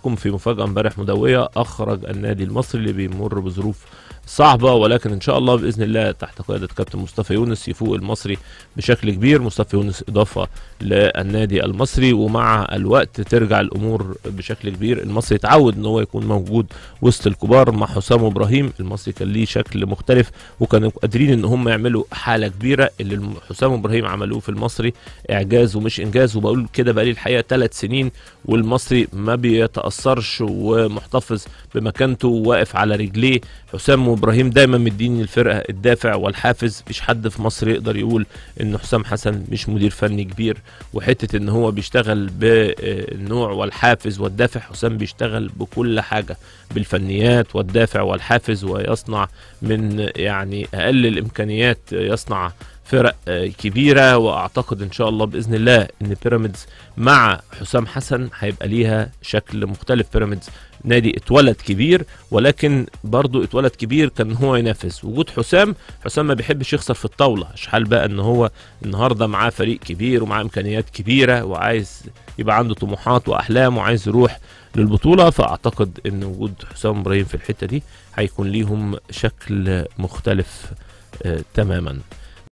حضراتكم في مفاجأة امبارح مدوية. أخرج النادي المصري اللي بيمر بظروف صعبة، ولكن إن شاء الله بإذن الله تحت قيادة كابتن مصطفى يونس يفوق المصري بشكل كبير. مصطفى يونس إضافة للنادي المصري، ومع الوقت ترجع الأمور بشكل كبير. المصري اتعود إن هو يكون موجود وسط الكبار. مع حسام إبراهيم المصري كان ليه شكل مختلف، وكانوا قادرين إن هم يعملوا حالة كبيرة. اللي حسام إبراهيم عملوه في المصري إعجاز ومش إنجاز، وبقول كده بقالي الحقيقة 3 سنين والمصري ما بيتأثرش ومحتفظ بمكانته وواقف على رجليه. حسام ابراهيم دايما مديني الفرقه الدافع والحافز. مفيش حد في مصر يقدر يقول ان حسام حسن مش مدير فني كبير، وحته ان هو بيشتغل بالنوع والحافز والدافع. حسام بيشتغل بكل حاجه، بالفنيات والدافع والحافز، ويصنع من يعني اقل الامكانيات يصنع فرق كبيره. واعتقد ان شاء الله باذن الله ان بيراميدز مع حسام حسن هيبقى ليها شكل مختلف. بيراميدز نادي اتولد كبير، ولكن برضو اتولد كبير كان هو ينافس. وجود حسام ما بيحبش يخسر في الطاوله. اشحال بقى ان هو النهارده معاه فريق كبير ومعاه امكانيات كبيره، وعايز يبقى عنده طموحات واحلام وعايز يروح للبطوله. فاعتقد ان وجود حسام ابراهيم في الحته دي هيكون ليهم شكل مختلف تماما.